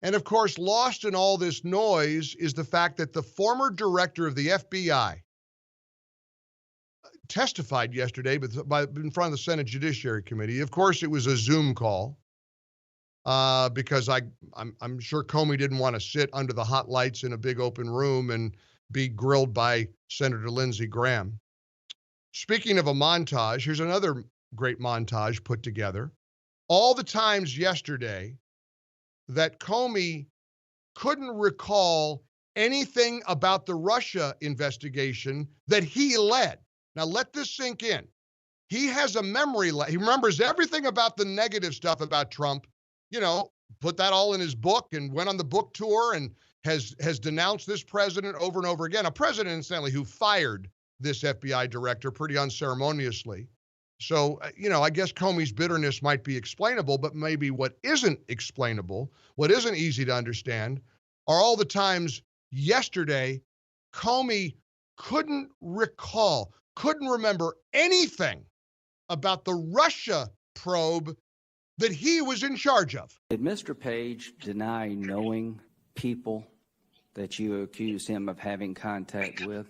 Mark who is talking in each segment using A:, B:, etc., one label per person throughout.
A: And of course, lost in all this noise is the fact that the former director of the FBI testified yesterday in front of the Senate Judiciary Committee. Of course, it was a Zoom call because I'm sure Comey didn't want to sit under the hot lights in a big open room and be grilled by Senator Lindsey Graham. Speaking of a montage, here's another great montage put together. All the times yesterday that Comey couldn't recall anything about the Russia investigation that he led. Now, let this sink in. He has a memory. He remembers everything about the negative stuff about Trump, put that all in his book and went on the book tour and has denounced this president over and over again. A president, incidentally, who fired this FBI director pretty unceremoniously. So, I guess Comey's bitterness might be explainable, but maybe what isn't explainable, what isn't easy to understand, are all the times yesterday Comey couldn't remember anything about the Russia probe that he was in charge of.
B: Did Mr. Page deny knowing people that you accuse him of having contact with?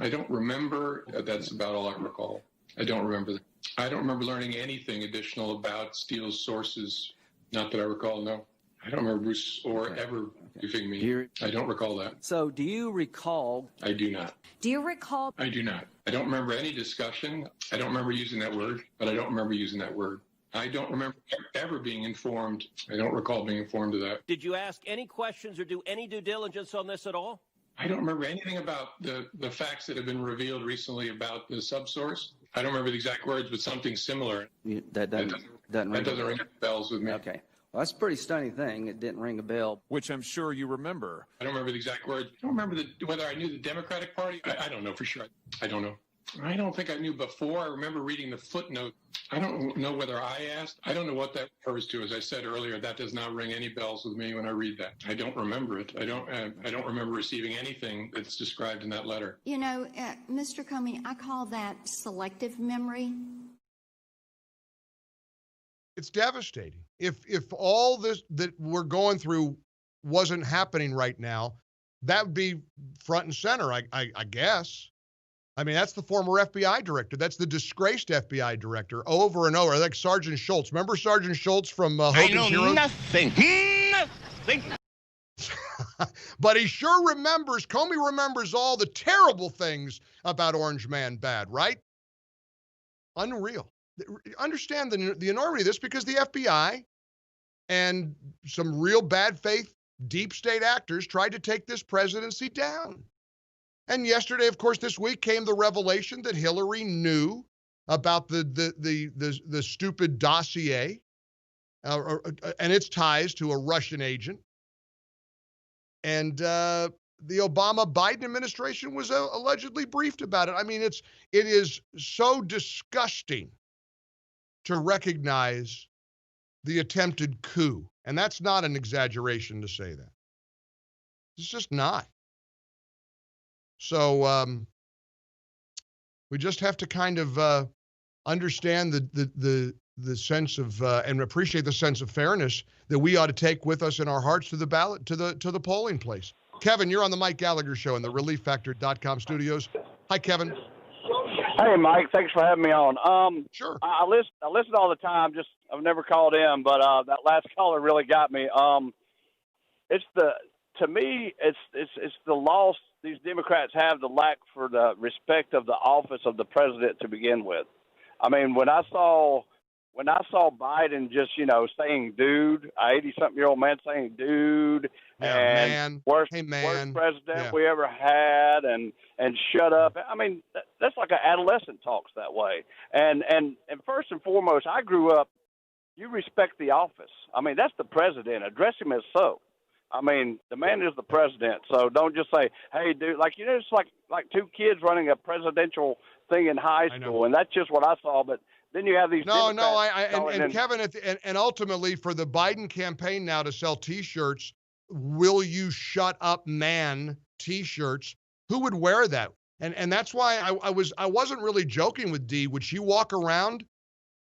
C: I don't remember. That's about all I recall. I don't remember. I don't remember learning anything additional about Steele's sources. Not that I recall, no. I don't remember Bruce or ever briefing me. I don't recall that.
B: So do you recall?
C: I do not.
D: Do you recall?
C: I do not. I don't remember any discussion. I don't remember using that word, but I don't remember using that word. I don't remember ever being informed. I don't recall being informed of that.
E: Did you ask any questions or do any due diligence on this at all?
C: I don't remember anything about the facts that have been revealed recently about the subsource. I don't remember the exact words, but something similar.
B: That doesn't
C: ring bells with me.
B: Okay. Well, that's a pretty stunning thing. It didn't ring a bell.
F: Which I'm sure you remember.
C: I don't remember the exact words. I don't remember whether I knew the Democratic Party. I don't know for sure. I don't know. I don't think I knew before. I remember reading the footnote. I don't know whether I asked. I don't know what that refers to. As I said earlier, that does not ring any bells with me when I read that. I don't remember it. I don't remember receiving anything that's described in that letter.
D: Mr. Comey, I call that selective memory.
A: It's devastating. If all this that we're going through wasn't happening right now, that would be front and center, I guess. I mean, that's the former FBI director. That's the disgraced FBI director over and over, like Sergeant Schultz. Remember Sergeant Schultz from Hogan's Heroes?
G: Nothing.
A: But he sure remembers, Comey remembers all the terrible things about Orange Man Bad, right? Unreal. Understand the enormity of this, because the FBI and some real bad faith deep state actors tried to take this presidency down. And yesterday, of course, this week came the revelation that Hillary knew about the stupid dossier and its ties to a Russian agent. And the Obama-Biden administration was allegedly briefed about it. I mean, it is so disgusting to recognize the attempted coup. And that's not an exaggeration to say that. It's just not. So we just have to kind of understand the sense of and appreciate the sense of fairness that we ought to take with us in our hearts to the ballot, to the polling place. Kevin, you're on the Mike Gallagher Show in the ReliefFactor.com studios. Hi, Kevin.
H: Hey, Mike. Thanks for having me on.
A: Sure.
H: I listen all the time. Just I've never called in, but that last caller really got me. To me, it's the loss these Democrats have, the lack for the respect of the office of the president to begin with. I mean, when I saw Biden just, saying dude, a 80-something-year-old man saying dude, worst president we ever had, and shut up. I mean, that's like an adolescent talks that way. And first and foremost, I grew up, you respect the office. I mean, that's the president. Address him as so. I mean, the man is the president, so don't just say, hey, dude, it's like two kids running a presidential thing in high school, and that's just what I saw, but then you have these
A: Kevin, and ultimately for the Biden campaign now to sell T-shirts, will you shut up man T-shirts, who would wear that? And that's why I wasn't really joking with Dee. Would she walk around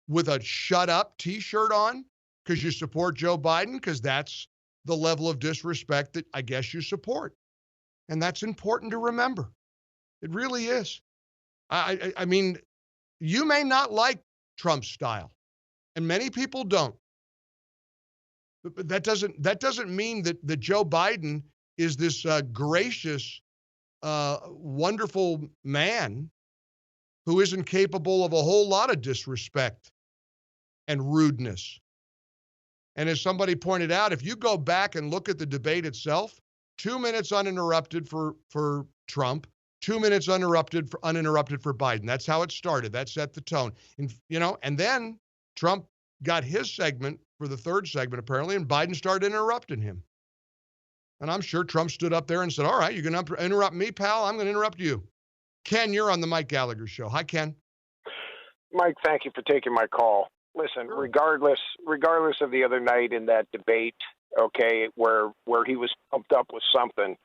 A: with a shut up T-shirt on because you support Joe Biden? Because that's the level of disrespect that I guess you support. And that's important to remember. It really is. I mean, you may not like Trump's style, and many people don't. But that doesn't mean that Joe Biden is this gracious, wonderful man who isn't capable of a whole lot of disrespect and rudeness. And as somebody pointed out, if you go back and look at the debate itself, 2 minutes uninterrupted for Trump, 2 minutes uninterrupted for Biden. That's how it started. That set the tone. And, and then Trump got his segment for the third segment, apparently, and Biden started interrupting him. And I'm sure Trump stood up there and said, all right, you're going to interrupt me, pal? I'm going to interrupt you. Ken, you're on the Mike Gallagher Show. Hi, Ken.
G: Mike, thank you for taking my call. Listen, regardless of the other night in that debate, okay, where he was pumped up with something,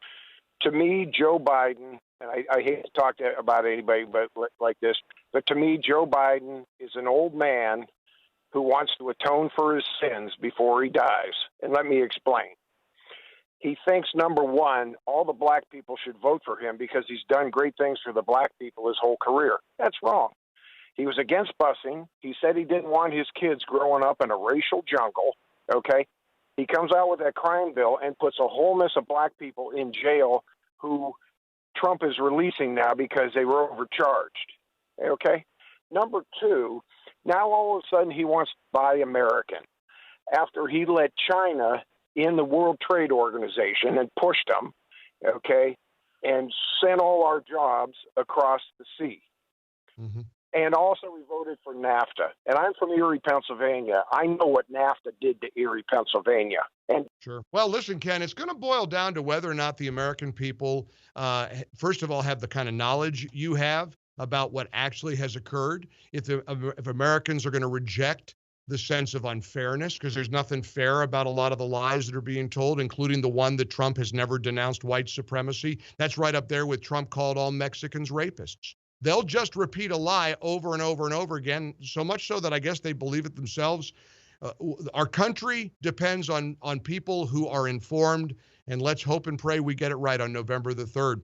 G: to me, Joe Biden, and I hate to talk about anybody but like this, but to me, Joe Biden is an old man who wants to atone for his sins before he dies. And let me explain. He thinks, number one, all the black people should vote for him because he's done great things for the black people his whole career. That's wrong. He was against busing. He said he didn't want his kids growing up in a racial jungle, okay? He comes out with that crime bill and puts a whole mess of black people in jail who Trump is releasing now because they were overcharged, okay? Number two, now all of a sudden he wants to buy American after he let China in the World Trade Organization and pushed them, okay, and sent all our jobs across the sea. Mm-hmm. And also we voted for NAFTA. And I'm from Erie, Pennsylvania. I know what NAFTA did to Erie, Pennsylvania. And
A: sure. Well, listen, Ken, it's going to boil down to whether or not the American people, first of all, have the kind of knowledge you have about what actually has occurred. If Americans are going to reject the sense of unfairness, because there's nothing fair about a lot of the lies that are being told, including the one that Trump has never denounced white supremacy. That's right up there with Trump called all Mexicans rapists. They'll just repeat a lie over and over and over again, so much so that I guess they believe it themselves. Our country depends on people who are informed, and let's hope and pray we get it right on November the 3rd.